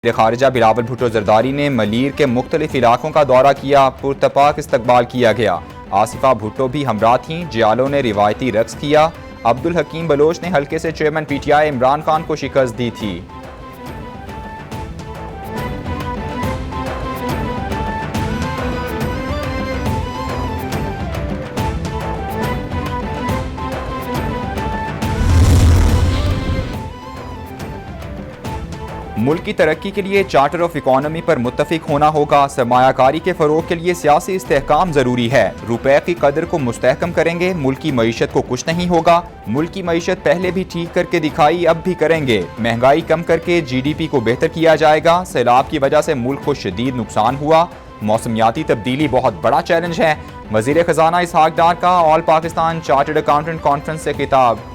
खारजा बिलावल भुट्टो जरदारी ने मलीर के मुख्तलिफ इलाकों का दौरा किया। पुरतपाक इस्तकबाल किया गया। आसिफा भुट्टो भी हमरा थीं। जियालों ने रिवायती रक्स किया। अब्दुल हकीम बलोच ने हल्के से चेयरमैन पीटीआई इमरान खान को शिकस्त दी थी। मुल्क की तरक्की के लिए चार्टर ऑफ इकॉनमी पर मुत्तफिक होना होगा। सरमायाकारी के फरोग के लिए सियासी इस्तेहकाम जरूरी है। रुपए की कदर को मुस्तहकम करेंगे, मुल्क की मईशत को कुछ नहीं होगा। मुल्क की मईशत पहले भी ठीक करके दिखाई, अब भी करेंगे। महंगाई कम करके GDP को बेहतर किया जाएगा। सैलाब की वजह से मुल्क को शदीद नुकसान हुआ। मौसमियाती तब्दीली बहुत बड़ा चैलेंज है। वजीर खजाना इसहाक डार का all Pakistan chartered accountant conference से खिताब।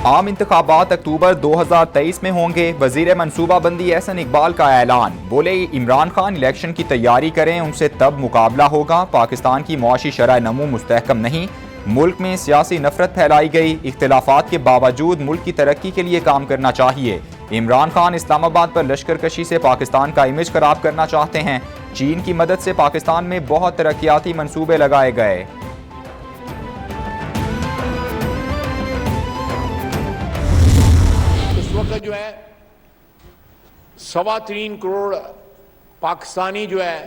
आम इंतखाबात अक्टूबर 2023 में होंगे। वजीर मनसूबाबंदी एहसन इकबाल का ऐलान। बोले इमरान खान इलेक्शन की तैयारी करें, उनसे तब मुकाबला होगा। पाकिस्तान की मुआशी शरह नमू मुस्तहकम नहीं। मुल्क में सियासी नफरत फैलाई गई। इख्तिलाफात के बावजूद मुल्क की तरक्की के लिए काम करना चाहिए। इमरान खान इस्लामाबाद पर लश्कर कशी से पाकिस्तान का इमेज खराब करना चाहते हैं। चीन की मदद से पाकिस्तान में बहुत तरक्याती मंसूबे लगाए गए। जो है 3.25 करोड़ पाकिस्तानी जो है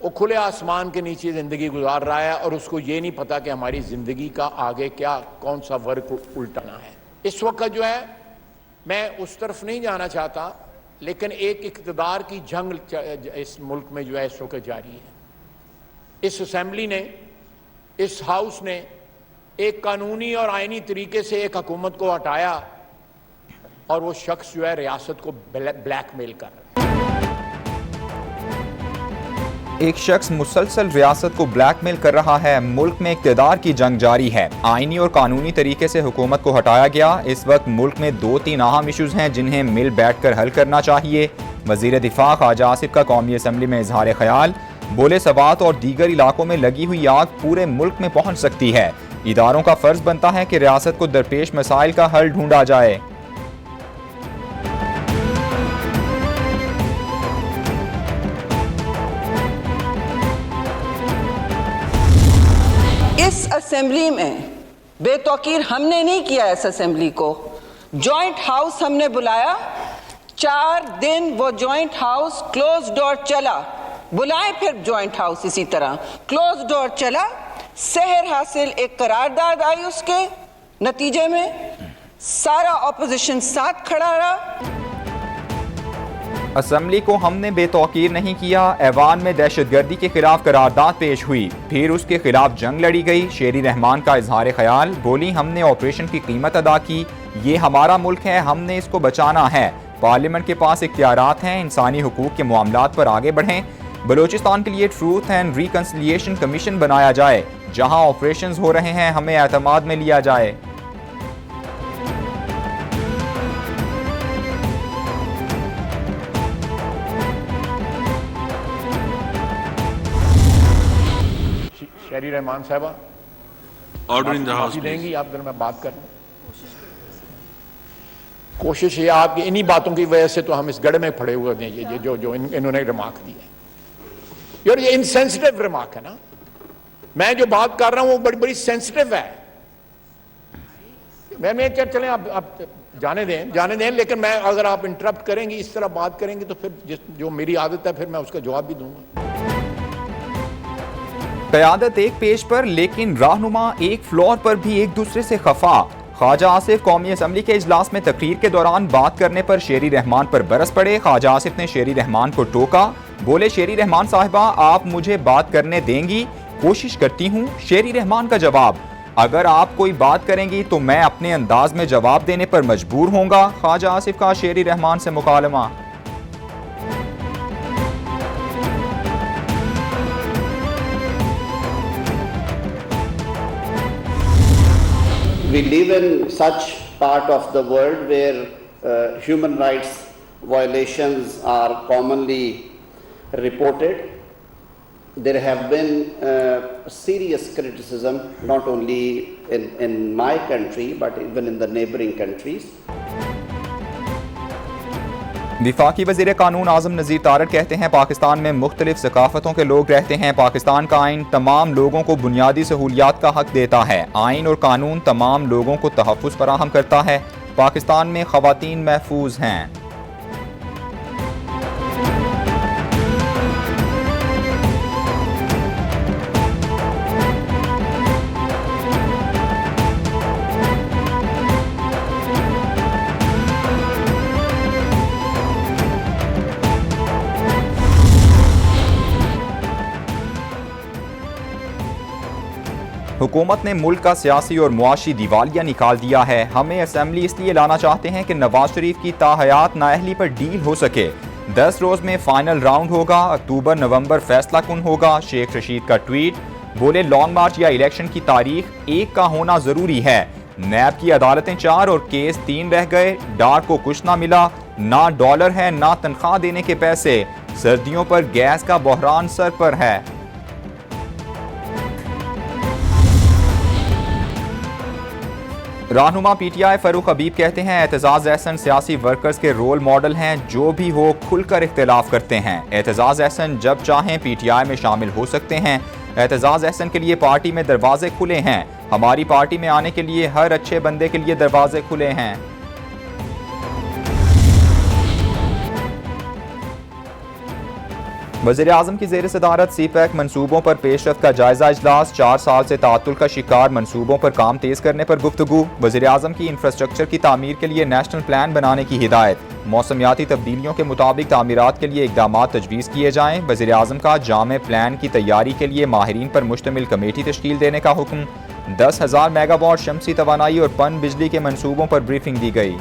वो खुले आसमान के नीचे जिंदगी गुजार रहा है और उसको ये नहीं पता कि हमारी जिंदगी का आगे क्या कौन सा वर्क उल्टाना है। इस वक्त जो है मैं उस तरफ नहीं जाना चाहता, लेकिन एक इक़्तिदार की जंग इस मुल्क में जो है इस वक्त जारी है। इस असेंबली ने, इस हाउस ने एक कानूनी और आईनी तरीके से एक हुकूमत को हटाया और वो शख्स जो है रियासत को ब्लैकमेल कर रहा है। एक शख्स मुसलसल रियासत को ब्लैकमेल कर रहा है। मुल्क में इक़्तिदार की जंग जारी है। आईनी और कानूनी तरीके से हुकूमत को हटाया गया। इस वक्त मुल्क में 2-3 अहम इशूज हैं जिन्हें मिल बैठ कर हल करना चाहिए। वजीर दिफा ख्वाजा आसिफ का कौमी असम्बली में इजहार ख्याल। बोले सवात और दीगर इलाकों में लगी हुई आग पूरे मुल्क में पहुंच सकती है। इदारों का फर्ज बनता है कि रियासत को दरपेश मसाइल का हल ढूंढा जाए। इस असेंबली में बेतौकीर हमने नहीं किया। इस असेंबली को जॉइंट हाउस हमने बुलाया। 4 दिन वो जॉइंट हाउस क्लोज डोर चला। बुलाए फिर जॉइंट हाउस इसी तरह क्लोज डोर चला। सेहर हासिल एक करारदाद आई, उसके नतीजे में सारा ऑपोजिशन साथ खड़ा रहा। असम्बली को हमने बेतौकीर नहीं किया। ऐवान में दहशतगर्दी के खिलाफ करारदाद पेश हुई, फिर उसके खिलाफ जंग लड़ी गई। शेरी रहमान का इजहार ख्याल। बोली हमने ऑपरेशन की कीमत अदा की। ये हमारा मुल्क है, हमने इसको बचाना है। पार्लियामेंट के पास इख्तियारात हैं। इंसानी हुकूक के मामलात पर आगे बढ़ें। बलोचिस्तान के लिए ट्रूथ एंड रिकंसिलिएशन कमीशन बनाया जाए। जहां ऑपरेशंस हो रहे हैं हमें एतमाद में लिया जाए। शेरी रहमान साहबा ऑर्डर इन द हाउस देंगी आप, अगर मैं बात करूं। कोशिश ये आपकी इन्हीं बातों की वजह से तो हम इस गढ़ में पड़े हुए हैं। ये जो इन्होंने रिमार्क दी है यार, ये इनसेंसिटिव रिमार्क है ना। मैं जो बात कर रहा हूं वो बड़ी बड़ी सेंसिटिव है। मैं चलें आप जाने दें, लेकिन मैं अगर आप इंटरप्ट करेंगी, इस तरह बात करेंगे तो फिर जो मेरी आदत है फिर मैं उसका जवाब भी दूंगा। क़यादत एक पेज पर, लेकिन रहनुमा एक फ्लोर पर भी एक दूसरे से खफा। ख्वाजा आसिफ कौमी असम्बली के इजलास में तकरीर के दौरान बात करने पर शेरी रहमान पर बरस पड़े। ख्वाजा आसिफ ने शेरी रहमान को टोका। बोले शेरी रहमान साहिबा आप मुझे बात करने देंगी? कोशिश करती हूँ। शेरी रहमान का जवाब, अगर आप कोई बात करेंगी तो मैं अपने अंदाज में जवाब देने पर मजबूर होऊंगा। ख्वाजा आसिफ का शेरी रहमान से मुकालमा। We live in such part of the world where human rights violations are commonly reported. there have been serious criticism, not only in my country, but even in the neighboring countries. विफाकी वज़ीर कानून आज़म नज़ीर तारड़ कहते हैं पाकिस्तान में मुख्तलिफ सकाफ़तों के लोग रहते हैं। पाकिस्तान का आइन तमाम लोगों को बुनियादी सहूलियात का हक देता है। आइन और कानून तमाम लोगों को तहफ़्फ़ुज़ फराहम करता है। पाकिस्तान में ख़वातीन महफूज हैं। हुकूमत ने मुल्क का सियासी और मुआशी दिवालिया निकाल दिया है। हमें असम्बली इसलिए लाना चाहते हैं कि नवाज शरीफ की ताहयात नाअहली पर डील हो सके। 10 रोज में फाइनल राउंड होगा, अक्टूबर नवंबर फैसला कुन होगा। शेख रशीद का ट्वीट, बोले लॉन्ग मार्च या इलेक्शन की तारीख एक का होना जरूरी है। नैब की अदालतें 4 और केस 3 रह गए। डार को कुछ ना मिला, ना डॉलर है ना तनख्वाह देने के पैसे। सर्दियों पर गैस का बहरान सर पर है। रहनुमा पीटीआई फरूख हबीब कहते हैं एतजाज अहसन सियासी वर्कर्स के रोल मॉडल हैं, जो भी हो खुलकर इख्तिलाफ करते हैं। एतजाज अहसन जब चाहें पीटीआई में शामिल हो सकते हैं। एतजाज अहसन के लिए पार्टी में दरवाजे खुले हैं। हमारी पार्टी में आने के लिए हर अच्छे बंदे के लिए दरवाजे खुले हैं। वज़ीर आज़म की ज़ेर सदारत सीपैक मनसूबों पर पेशरफ्त का जायजा इजलास। 4 साल से तातुल का शिकार मनसूबों पर काम तेज करने पर गुफ्तगू। वज़ीर आज़म की इंफ्रास्ट्रक्चर की तामीर के लिए नेशनल प्लान बनाने की हिदायत। मौसमियाती तब्दीलियों के मुताबिक तामीरात के लिए इक़दामात तजवीज़ किए जाएँ। वज़ीर आज़म का जामे प्लान की तैयारी के लिए माहिरीन पर मुश्तमिल कमेटी तश्कील देने का हुक्म। 10,000 मेगावाट शमसी तवानाई और पन बिजली के मनसूबों पर ब्रीफिंग दी गई।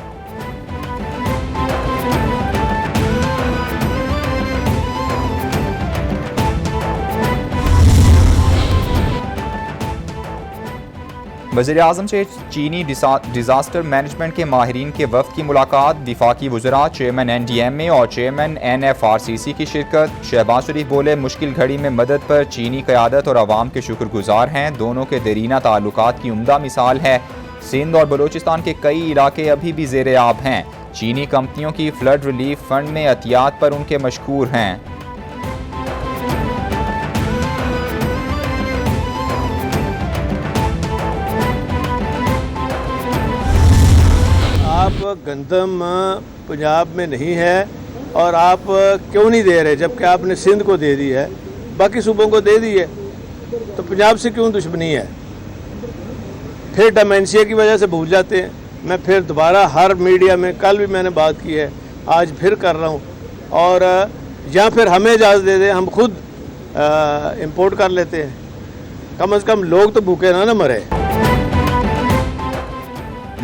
वज़ीर आज़म से चीनी डिज़ास्टर मैनेजमेंट के माहिरीन के वफ़द की मुलाकात। वफाकी वज़रा, चेयरमैन NDMA और चेयरमैन NFRCC की शिरकत। शहबाज शरीफ बोले मुश्किल घड़ी में मदद पर चीनी क़यादत और आवाम के शुक्रगुजार हैं। दोनों के देरीना ताल्लुकात की उम्दा मिसाल है। सिंध और बलूचिस्तान के कई इलाके अभी भी ज़ेरे आब हैं। चीनी कंपनियों की फ्लड रिलीफ फंड में एहतियात पर उनके मशकूर हैं। आप गंदम पंजाब में नहीं है और आप क्यों नहीं दे रहे, जबकि आपने सिंध को दे दी है, बाकी सूबों को दे दी है, तो पंजाब से क्यों दुश्मनी है? फिर डेमेंशिया की वजह से भूल जाते हैं। मैं फिर दोबारा हर मीडिया में, कल भी मैंने बात की है, आज फिर कर रहा हूँ, और या फिर हमें इजाज़त दे दें, हम खुद इंपोर्ट कर लेते हैं। कम से कम लोग तो भूखे ना मरे।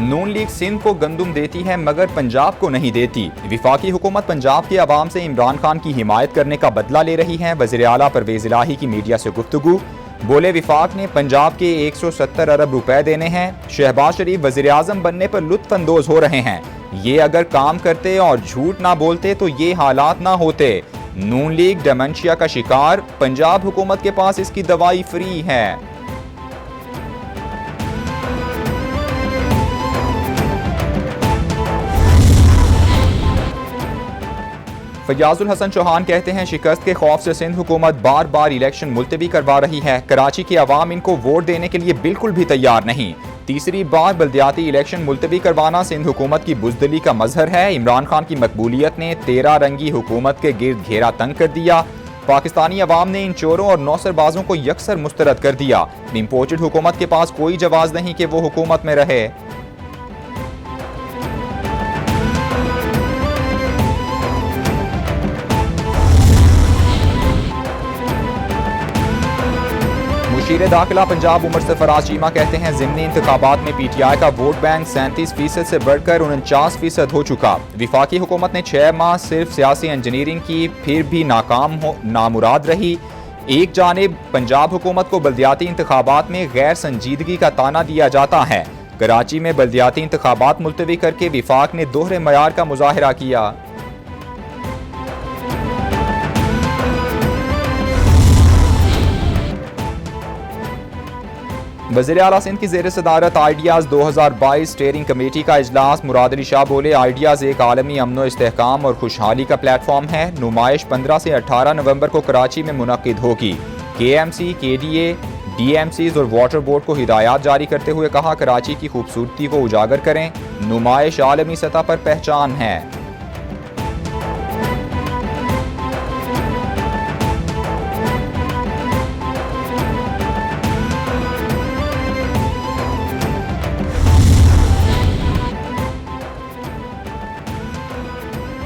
नून लीग सिंध को गंदम देती है मगर पंजाब को नहीं देती। वफाकी हुकूमत पंजाब के अवाम से इमरान खान की हिमायत करने का बदला ले रही है। वज़ीर आला परवेज़ इलाही की मीडिया से गुफ्तगू, बोले वफाक ने पंजाब के 170 अरब रुपए देने हैं। शहबाज शरीफ वज़ीर आज़म बनने पर लुत्फ़ अंदोज़ हो रहे हैं। ये अगर काम करते और झूठ ना बोलते तो ये हालात ना होते। नून लीग डेमेंशिया का शिकार, पंजाब हुकूमत के पास इसकी दवाई फ्री है। फयाजुल हसन चौहान कहते हैं शिकस्त के खौफ से सिंध हुकूमत बार बार इलेक्शन मुलतवी करवा रही है। कराची के अवाम इनको वोट देने के लिए बिल्कुल भी तैयार नहीं। तीसरी बार बल्दियाती इलेक्शन मुलतवी करवाना सिंध हुकूमत की बुज़दिली का मजहर है। इमरान खान की मकबूलियत ने 13 रंगी हुकूमत के गिर्द घेरा तंग कर दिया। पाकिस्तानी अवाम ने इन चोरों और नौसरबाजों को यकसर मुस्तरद कर दिया। इम्पोर्टेड हुकूमत के पास कोई जवाब नहीं कि वो हुकूमत में रहे। मुशीर दाखिला पंजाब उमर सरफराज चीमा कहते हैं ज़िमनी इंतखाबात में PTI का वोट बैंक 37% से बढ़कर 49% हो चुका। वफाकी हुकूमत ने 6 माह सिर्फ सियासी इंजीनियरिंग की, फिर भी नामुराद रही। एक जानिब पंजाब हुकूमत को बल्दियाती इंतखाबात में गैर संजीदगी का ताना दिया जाता है। कराची में बल्दियाती इंतखाबात मुलतवी करके वफाक ने दोहरे मयार का मुजाहरा किया। वज़ीर आला सिंध की ज़ेर सदारत आइडियाज़ 2022 स्टेयरिंग कमेटी का इजलास। मुराद अली शाह बोले, आइडियाज़ एक आलमी अमन इस्तेहकाम और खुशहाली का प्लेटफॉर्म है। नुमाइश 15 से 18 नवंबर को कराची में मुनक्किद होगी। KMC, KDA, DMCs और वाटर बोर्ड को हिदायत जारी करते हुए कहा, कराची की खूबसूरती को उजागर करें। नुमाइश आलमी सतह पर पहचान है।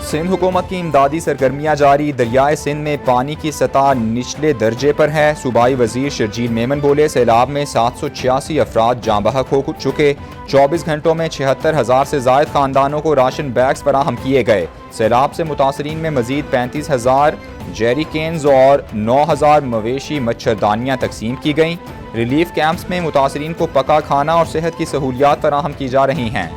सिंध हुकूमत की इमदादी सरगर्मियाँ जारी। दरियाए सिंध में पानी की सतह निचले दर्जे पर है। सूबाई वजीर शर्जील मेमन बोले, सैलाब में 786 अफराद जाँ बहक हो चुके। 24 घंटों में 76,000 से जायद खानदानों को राशन बैग्स फराहम किए गए। सैलाब से मुतासरीन में मजीद 35,000 जेरिकेन्स और 9,000 मवेशी मच्छरदानियाँ तकसीम की गईं। रिलीफ कैंप्स में मुतासरीन को पका खाना और सेहत की सहूलियात फराहम की जा रही हैं।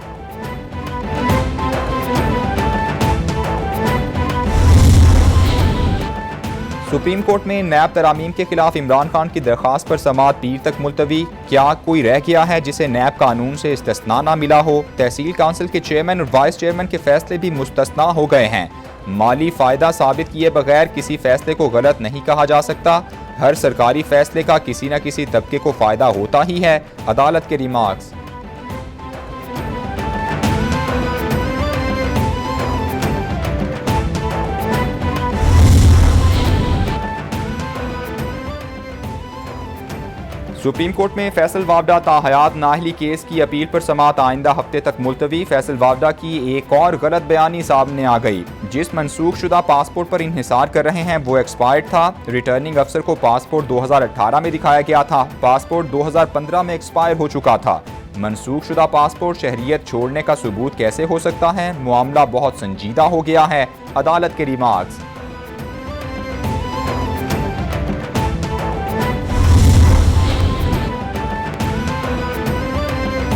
सुप्रीम कोर्ट में नैब तरामीम के खिलाफ इमरान खान की दरख्वास्त पर समाअत पीर तक मुलतवी। क्या कोई रह गया है जिसे नैब कानून से इस्तिस्ना ना मिला हो? तहसील काउंसिल के चेयरमैन और वाइस चेयरमैन के फैसले भी मुस्तस्ना हो गए हैं। माली फ़ायदा साबित किए बगैर किसी फैसले को गलत नहीं कहा जा सकता। हर सरकारी फैसले का किसी न किसी तबके को फ़ायदा होता ही है। अदालत के रिमार्क्स। सुप्रीम कोर्ट में फैसल वावडा ताहयात नाहली केस की अपील पर समाअत आइंदा हफ्ते तक मुलतवी। फैसल वावडा की एक और गलत बयानी सामने आ गई। जिस मनसूख शुदा पासपोर्ट पर इन्हिसार कर रहे हैं वो एक्सपायर्ड था। रिटर्निंग अफसर को पासपोर्ट 2018 में दिखाया गया था। पासपोर्ट 2015 में एक्सपायर हो चुका था। मनसूख शुदा पासपोर्ट शहरियत छोड़ने का सबूत कैसे हो सकता है? मामला बहुत संजीदा हो गया है। अदालत के रिमार्क्स।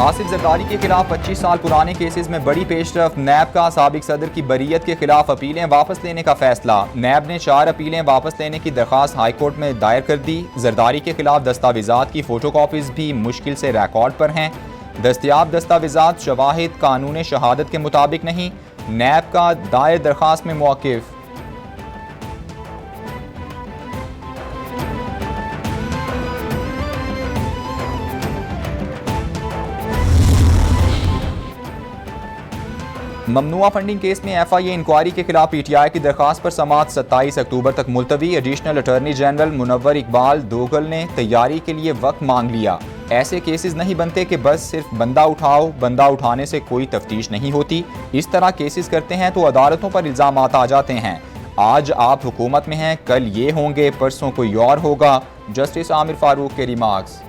आसिफ जरदारी के खिलाफ 25 साल पुराने केसेस में बड़ी पेशरफ। नैब का साबिक सदर की बरीयत के खिलाफ अपीलें वापस लेने का फैसला। नैब ने 4 अपीलें वापस लेने की दरख्वास्त हाई कोर्ट में दायर कर दी। जरदारी के खिलाफ दस्तावेजात की फोटोकॉपीज भी मुश्किल से रिकॉर्ड पर हैं। दस्तयाब दस्तावेजात शवाहिद कानून शहादत के मुताबिक नहीं। नैब का दायर दरख्वास्त में मौक़िफ़। ममनुआ फंडिंग केस में FIA इंक्वायरी के खिलाफ PTI की दरख्वास्त पर समाअत 27 अक्टूबर तक मुलतवी। Additional attorney general Munawar Iqbal Duggal ने तैयारी के लिए वक्त मांग लिया। ऐसे केसेस नहीं बनते कि बस सिर्फ बंदा उठाओ, बंदा उठाने से कोई तफ्तीश नहीं होती। इस तरह केसेस करते हैं तो अदालतों पर इल्जामात आ जाते हैं। आज आप हुकूमत में हैं, कल ये होंगे, परसों कोई और होगा। जस्टिस आमिर फारूक के रिमार्क्स।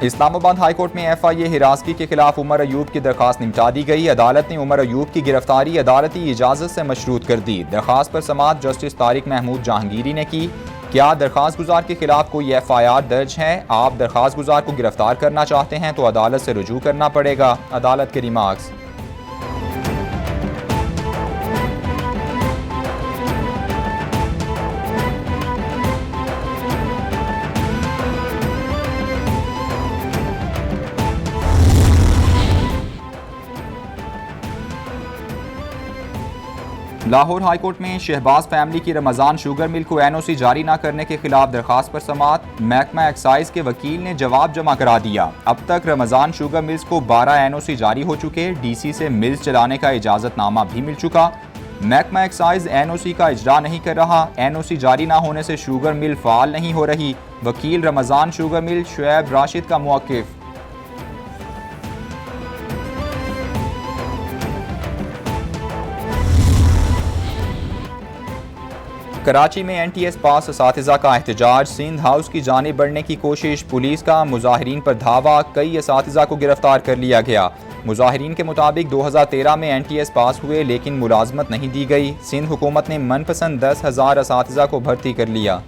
इस्लामाबाद हाई कोर्ट में FIA हिरासगी के खिलाफ उमर अयूब की दरख्वास्त निपटा दी गई। अदालत ने उमर अयूब की गिरफ्तारी अदालती इजाज़त से मशरूत कर दी। दरख्वास्त पर समाअत जस्टिस तारिक महमूद जहांगीरी ने की। क्या दरख्वास्त गुजार के खिलाफ कोई FIR दर्ज है? आप दरख्वास्त गुजार को गिरफ्तार करना चाहते हैं तो अदालत से रुजू करना पड़ेगा। अदालत के रिमार्क्स। लाहौर हाई कोर्ट में शहबाज फैमिली की रमज़ान शुगर मिल को NOC जारी न करने के खिलाफ दरख्वास्त पर समाअत। महकमा एक्साइज के वकील ने जवाब जमा करा दिया। अब तक रमज़ान शुगर मिल्स को 12 NOC जारी हो चुके। DC से मिल्स चलाने का इजाज़तनामा भी मिल चुका। महकमा एक्साइज NOC का इजरा नहीं कर रहा। NOC जारी न होने से शुगर मिल फ़ाल नहीं हो रही। वकील रमज़ान शुगर मिल शुएब राशिद का मौक़िफ़। कराची में NTS पास असातिज़ा का एहतजाज। सिंध हाउस की जानिब बढ़ने की कोशिश। पुलिस का मुजाहिरीन पर धावा। कई असातिज़ा को गिरफ्तार कर लिया गया। मुजाहिरीन के मुताबिक 2013 में NTS पास हुए लेकिन मुलाजमत नहीं दी गई। सिंध हुकूमत ने मनपसंद 10,000 असातिज़ा को भर्ती कर लिया।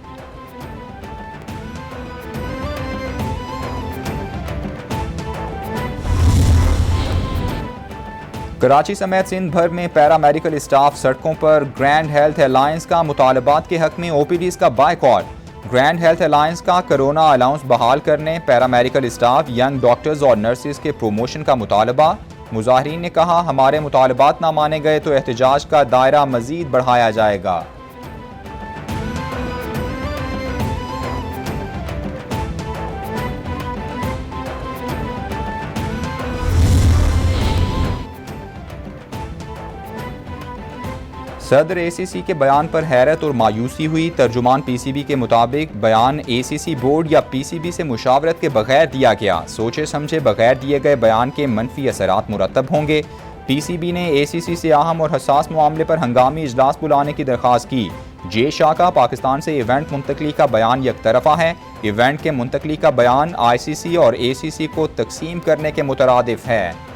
कराची समेत सिंध भर में पैरामेडिकल स्टाफ सड़कों पर ग्रैंड हेल्थ अलायंस का मुतालबात के हक में ओपीडीज का बायकॉट। ग्रैंड हेल्थ अलायंस का कोरोना अलाउंस बहाल करने, पैरामेडिकल स्टाफ, यंग डॉक्टर्स और नर्सिस के प्रोमोशन का मुतालबा। मुजाहिरीन ने कहा, हमारे मुतालबात ना माने गए तो एहतजाज का दायरा मजीद बढ़ाया जाएगा। सदर एसीसी के बयान पर हैरत और मायूसी हुई। तर्जुमान पीसीबी के मुताबिक बयान एसीसी बोर्ड या पीसीबी से मुशावरत के बगैर दिया गया। सोचे समझे बगैर दिए गए बयान के मनफी असरात मुरतब होंगे। पीसीबी ने एसीसी से अहम और हसास मामले पर हंगामी इजलास बुलाने की दरख्वास्त की। जे शाह का पाकिस्तान से इवेंट मुंतकली का बयान यकतरफा है। इवेंट के मुंतकली का बयान आईसीसी और एसीसी को तकसीम करने के मुतरादिफ है।